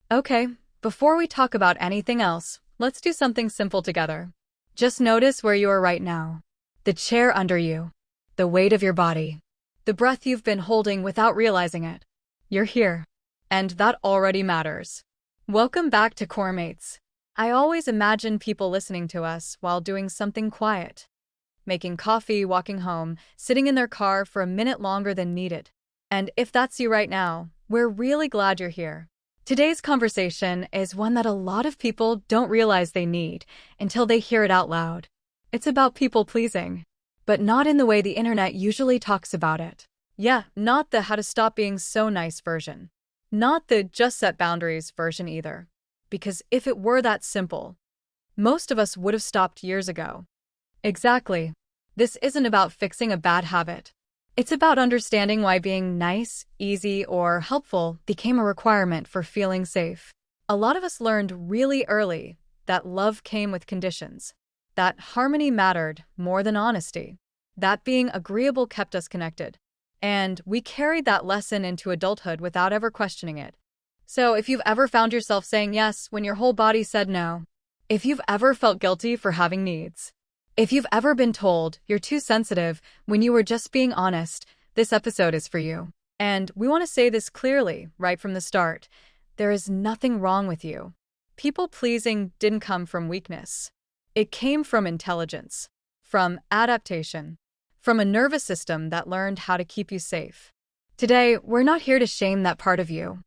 Okay, before we talk about anything else, let's do something simple together. Just notice where you are right now. The chair under you. The weight of your body. The breath you've been holding without realizing it. You're here. And that already matters. Welcome back to Coremates. I always imagine people listening to us while doing something quiet. Making coffee, walking home, sitting in their car for a minute longer than needed. And if that's you right now, we're really glad you're here. Today's conversation is one that a lot of people don't realize they need until they hear it out loud. It's about people pleasing, but not in the way the internet usually talks about it. Yeah, not the how to stop being so nice version. Not the just set boundaries version either. Because if it were that simple, most of us would have stopped years ago. Exactly. This isn't about fixing a bad habit. It's about understanding why being nice, easy, or helpful became a requirement for feeling safe. A lot of us learned really early that love came with conditions, that harmony mattered more than honesty, that being agreeable kept us connected. And we carried that lesson into adulthood without ever questioning it. So if you've ever found yourself saying yes when your whole body said no, if you've ever felt guilty for having needs, if you've ever been told you're too sensitive when you were just being honest, this episode is for you. And we want to say this clearly, right from the start. There is nothing wrong with you. People-pleasing didn't come from weakness. It came from intelligence, from adaptation, from a nervous system that learned how to keep you safe. Today, we're not here to shame that part of you.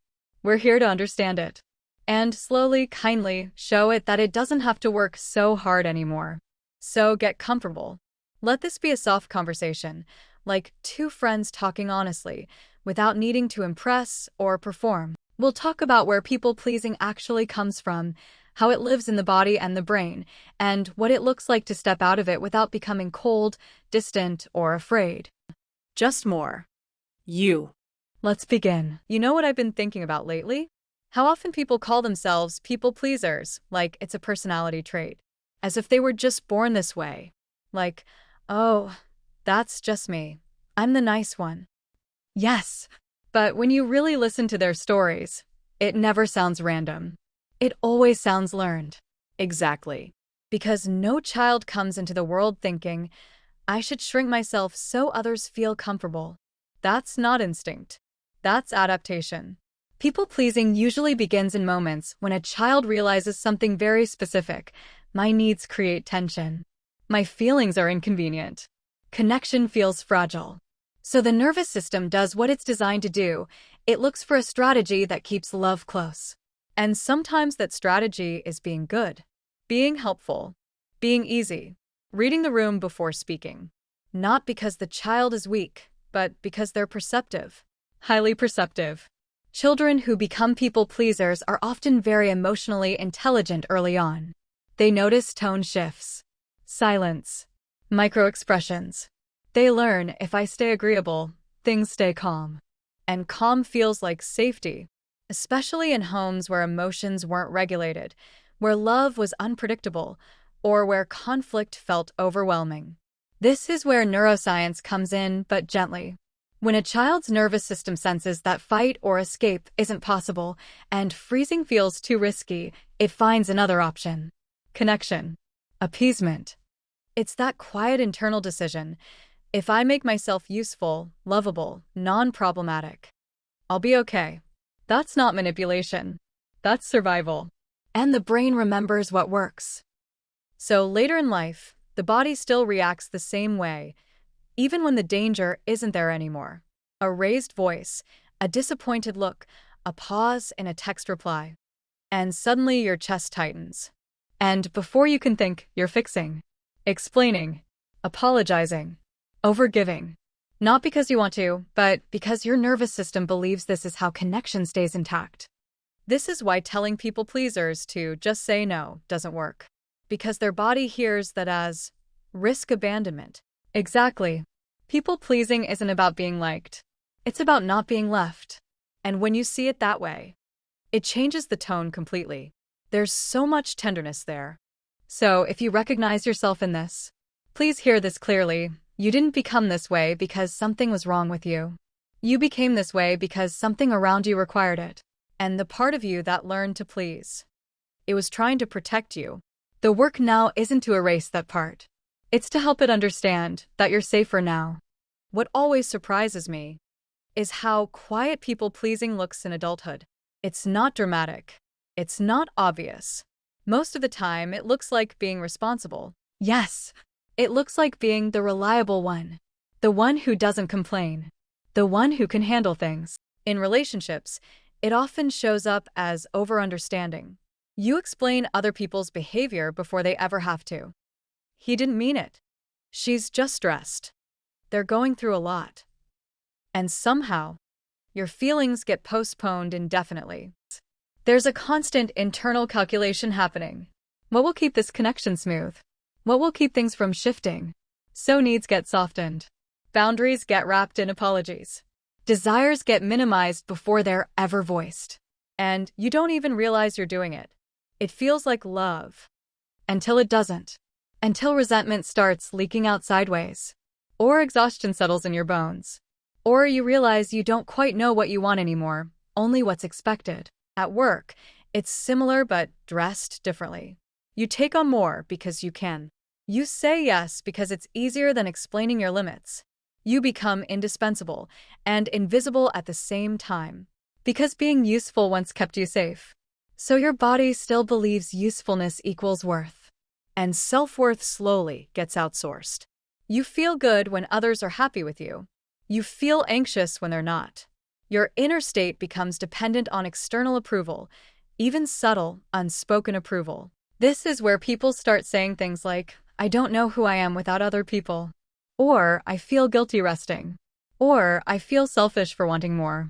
We're here to understand it. And slowly, kindly, show it that it doesn't have to work so hard anymore. So get comfortable. Let this be a soft conversation, like two friends talking honestly, without needing to impress or perform. We'll talk about where people-pleasing actually comes from, how it lives in the body and the brain, and what it looks like to step out of it without becoming cold, distant, or afraid. Just more. You. Let's begin. You know what I've been thinking about lately? How often people call themselves people-pleasers, like it's a personality trait. As if they were just born this way. Like, oh, that's just me. I'm the nice one. Yes, but when you really listen to their stories, it never sounds random. It always sounds learned. Exactly. Because no child comes into the world thinking, I should shrink myself so others feel comfortable. That's not instinct. That's adaptation. People-pleasing usually begins in moments when a child realizes something very specific. My needs create tension. My feelings are inconvenient. Connection feels fragile. So the nervous system does what it's designed to do. It looks for a strategy that keeps love close. And sometimes that strategy is being good, being helpful, being easy, reading the room before speaking. Not because the child is weak, but because they're perceptive. Highly perceptive. Children who become people-pleasers are often very emotionally intelligent early on. They notice tone shifts, silence, micro-expressions. They learn if I stay agreeable, things stay calm. And calm feels like safety, especially in homes where emotions weren't regulated, where love was unpredictable, or where conflict felt overwhelming. This is where neuroscience comes in, but gently. When a child's nervous system senses that fight or escape isn't possible and freezing feels too risky, it finds another option. Connection. Appeasement. It's that quiet internal decision. If I make myself useful, lovable, non-problematic, I'll be okay. That's not manipulation. That's survival. And the brain remembers what works. So later in life, the body still reacts the same way, even when the danger isn't there anymore. A raised voice, a disappointed look, a pause in a text reply. And suddenly your chest tightens. And before you can think, you're fixing, explaining, apologizing, overgiving. Not because you want to, but because your nervous system believes this is how connection stays intact. This is why telling people-pleasers to just say no doesn't work. Because their body hears that as risk abandonment. Exactly. People-pleasing isn't about being liked. It's about not being left. And when you see it that way, it changes the tone completely. There's so much tenderness there. So if you recognize yourself in this, please hear this clearly. You didn't become this way because something was wrong with you. You became this way because something around you required it. and the part of you that learned to please. It was trying to protect you. The work now isn't to erase that part. It's to help it understand that you're safer now. What always surprises me is how quiet people-pleasing looks in adulthood. It's not dramatic. It's not obvious. Most of the time, it looks like being responsible. Yes, it looks like being the reliable one. The one who doesn't complain. The one who can handle things. In relationships, it often shows up as over-understanding. You explain other people's behavior before they ever have to. He didn't mean it. She's just stressed. They're going through a lot. And somehow, your feelings get postponed indefinitely. There's a constant internal calculation happening. What will keep this connection smooth? What will keep things from shifting? So needs get softened. Boundaries get wrapped in apologies. Desires get minimized before they're ever voiced. And you don't even realize you're doing it. It feels like love. Until it doesn't. Until resentment starts leaking out sideways. Or exhaustion settles in your bones. Or you realize you don't quite know what you want anymore, only what's expected. At work, it's similar but dressed differently. You take on more because you can. You say yes because it's easier than explaining your limits. You become indispensable and invisible at the same time. Because being useful once kept you safe. So your body still believes usefulness equals worth. And self-worth slowly gets outsourced. You feel good when others are happy with you. You feel anxious when they're not. Your inner state becomes dependent on external approval, even subtle, unspoken approval. This is where people start saying things like, I don't know who I am without other people. Or, I feel guilty resting. Or, I feel selfish for wanting more.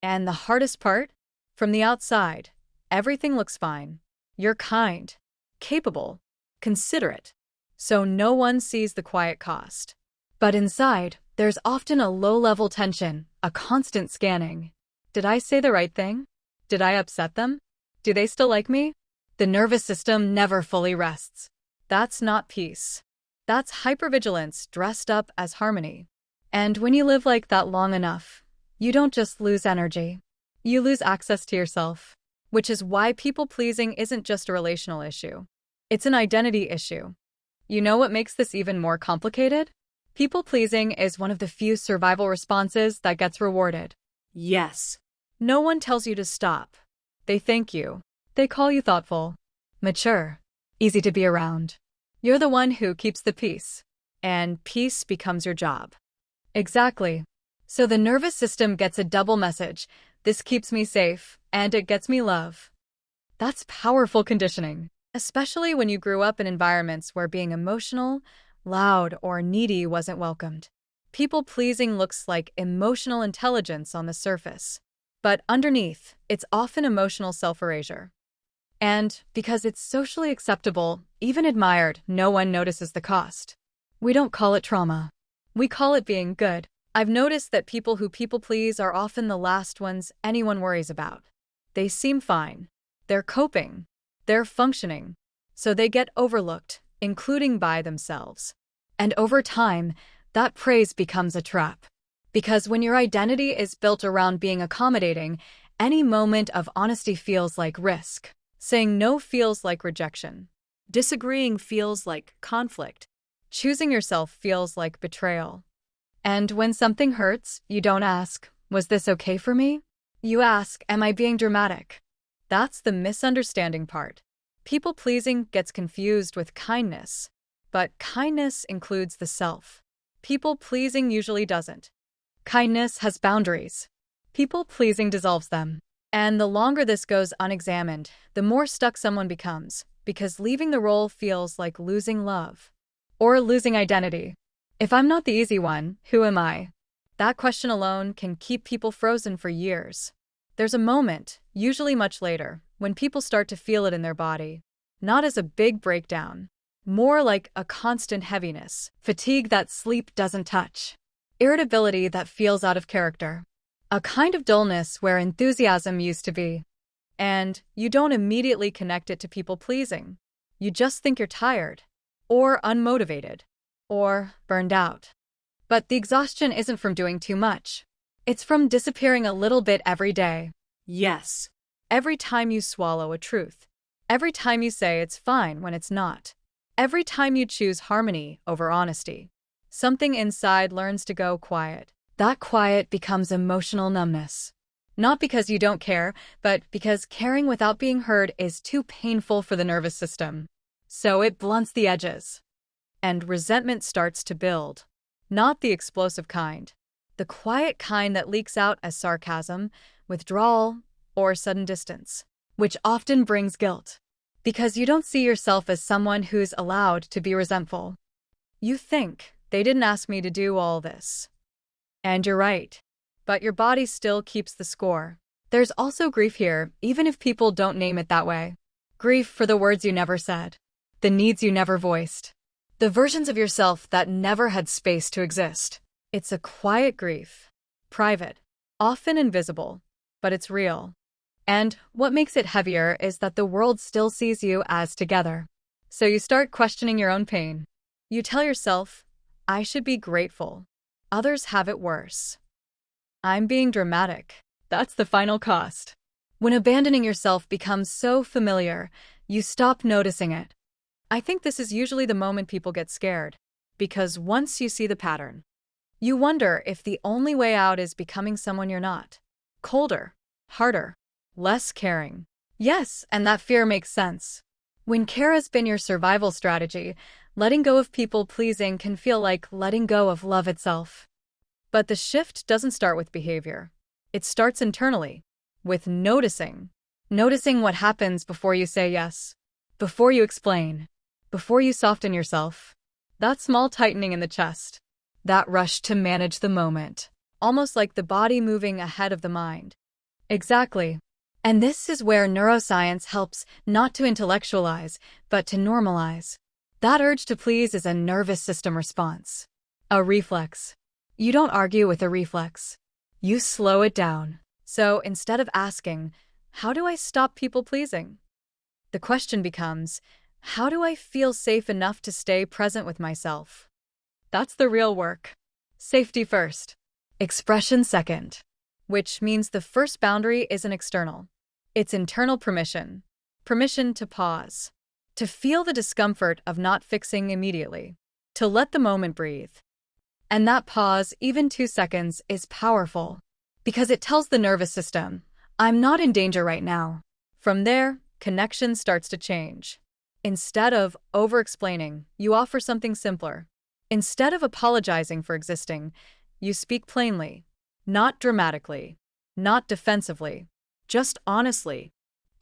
And the hardest part? From the outside, everything looks fine. You're kind, capable, considerate. So no one sees the quiet cost. But inside, there's often a low-level tension, a constant scanning. Did I say the right thing? Did I upset them? Do they still like me? The nervous system never fully rests. That's not peace. That's hypervigilance dressed up as harmony. And when you live like that long enough, you don't just lose energy. You lose access to yourself. Which is why people-pleasing isn't just a relational issue. It's an identity issue. You know what makes this even more complicated? People-pleasing is one of the few survival responses that gets rewarded. Yes. No one tells you to stop. They thank you. They call you thoughtful, mature, easy to be around. You're the one who keeps the peace. And peace becomes your job. Exactly. So the nervous system gets a double message. This keeps me safe, and it gets me love. That's powerful conditioning. Especially when you grew up in environments where being emotional, loud, or needy wasn't welcomed. People-pleasing looks like emotional intelligence on the surface. But underneath, it's often emotional self-erasure. And because it's socially acceptable, even admired, no one notices the cost. We don't call it trauma. We call it being good. I've noticed that people who people-please are often the last ones anyone worries about. They seem fine. They're coping. They're functioning. So they get overlooked, including by themselves. And over time, that praise becomes a trap. Because when your identity is built around being accommodating, any moment of honesty feels like risk. Saying no feels like rejection. Disagreeing feels like conflict. Choosing yourself feels like betrayal. And when something hurts, you don't ask, was this okay for me? You ask, am I being dramatic? That's the misunderstanding part. People-pleasing gets confused with kindness. But kindness includes the self. People-pleasing usually doesn't. Kindness has boundaries. People-pleasing dissolves them. And the longer this goes unexamined, the more stuck someone becomes, because leaving the role feels like losing love. Or losing identity. If I'm not the easy one, who am I? That question alone can keep people frozen for years. There's a moment, usually much later, when people start to feel it in their body. Not as a big breakdown. More like a constant heaviness. Fatigue that sleep doesn't touch. Irritability that feels out of character. A kind of dullness where enthusiasm used to be. And you don't immediately connect it to people-pleasing. You just think you're tired. Or unmotivated. Or burned out. But the exhaustion isn't from doing too much. It's from disappearing a little bit every day. Yes. Every time you swallow a truth. Every time you say it's fine when it's not. Every time you choose harmony over honesty. Something inside learns to go quiet. That quiet becomes emotional numbness. Not because you don't care, but because caring without being heard is too painful for the nervous system. So it blunts the edges. And resentment starts to build. Not the explosive kind. The quiet kind that leaks out as sarcasm, withdrawal, or sudden distance. Which often brings guilt. Because you don't see yourself as someone who's allowed to be resentful. You think, they didn't ask me to do all this. And you're right. But your body still keeps the score. There's also grief here, even if people don't name it that way. Grief for the words you never said. The needs you never voiced. The versions of yourself that never had space to exist. It's a quiet grief. Private. Often invisible. But it's real. And what makes it heavier is that the world still sees you as together. So you start questioning your own pain. You tell yourself, I should be grateful. Others have it worse. I'm being dramatic. That's the final cost. When abandoning yourself becomes so familiar, you stop noticing it. I think this is usually the moment people get scared. Because once you see the pattern, you wonder if the only way out is becoming someone you're not. Colder, harder, less caring. Yes, and that fear makes sense. When care has been your survival strategy, letting go of people-pleasing can feel like letting go of love itself. But the shift doesn't start with behavior. It starts internally, with noticing. Noticing what happens before you say yes, before you explain, before you soften yourself. That small tightening in the chest. That rush to manage the moment. Almost like the body moving ahead of the mind. Exactly. And this is where neuroscience helps not to intellectualize, but to normalize. That urge to please is a nervous system response. A reflex. You don't argue with a reflex. You slow it down. So instead of asking, how do I stop people-pleasing? The question becomes, how do I feel safe enough to stay present with myself? That's the real work. Safety first. Expression second. Which means the first boundary isn't external. It's internal permission. Permission to pause. To feel the discomfort of not fixing immediately. To let the moment breathe. And that pause, even 2 seconds, is powerful. Because it tells the nervous system, I'm not in danger right now. From there, connection starts to change. Instead of over-explaining, you offer something simpler. Instead of apologizing for existing, you speak plainly. Not dramatically. Not defensively. Just honestly.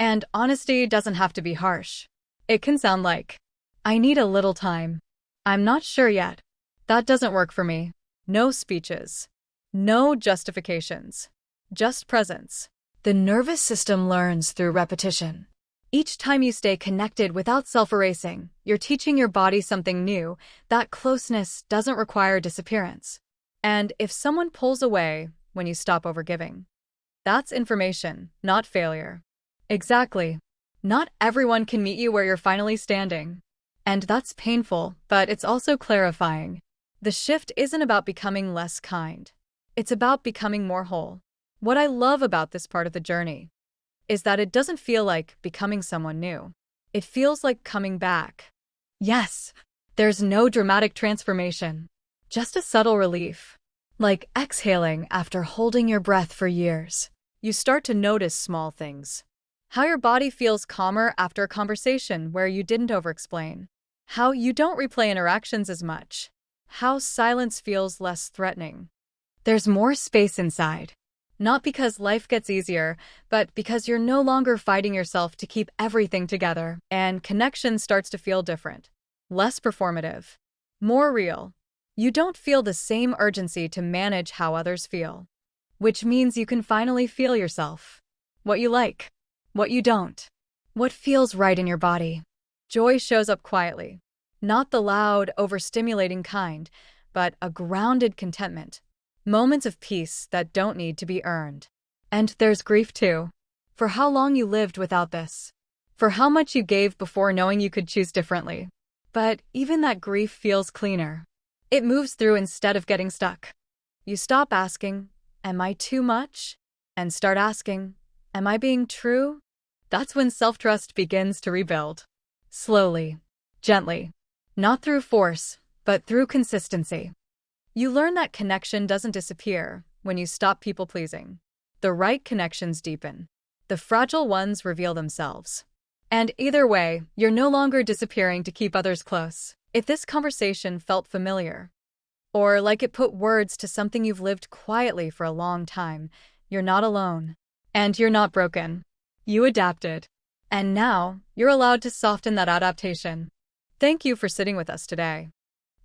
And honesty doesn't have to be harsh. It can sound like, I need a little time. I'm not sure yet. That doesn't work for me. No speeches. No justifications. Just presence. The nervous system learns through repetition. Each time you stay connected without self-erasing, you're teaching your body something new. That closeness doesn't require disappearance. And if someone pulls away when you stop overgiving, that's information, not failure. Exactly. Not everyone can meet you where you're finally standing. And that's painful, but it's also clarifying. The shift isn't about becoming less kind. It's about becoming more whole. What I love about this part of the journey is that it doesn't feel like becoming someone new. It feels like coming back. Yes, there's no dramatic transformation. Just a subtle relief. Like exhaling after holding your breath for years. You start to notice small things. How your body feels calmer after a conversation where you didn't over-explain. How you don't replay interactions as much. How silence feels less threatening. There's more space inside. Not because life gets easier, but because you're no longer fighting yourself to keep everything together. And connection starts to feel different. Less performative. More real. You don't feel the same urgency to manage how others feel. Which means you can finally feel yourself. What you like. What you don't. What feels right in your body. Joy shows up quietly. Not the loud, overstimulating kind, but a grounded contentment. Moments of peace that don't need to be earned. And there's grief too. For how long you lived without this. For how much you gave before knowing you could choose differently. But even that grief feels cleaner. It moves through instead of getting stuck. You stop asking, am I too much? And start asking, Am I being true? That's when self-trust begins to rebuild. Slowly, gently, not through force, but through consistency. You learn that connection doesn't disappear when you stop people-pleasing. The right connections deepen. The fragile ones reveal themselves. And either way, you're no longer disappearing to keep others close. If this conversation felt familiar, or like it put words to something you've lived quietly for a long time, you're not alone. And you're not broken. You adapted. And now, you're allowed to soften that adaptation. Thank you for sitting with us today.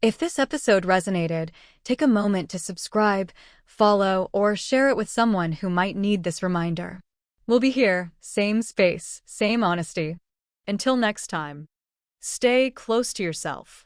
If this episode resonated, take a moment to subscribe, follow, or share it with someone who might need this reminder. We'll be here, same space, same honesty. Until next time, stay close to yourself.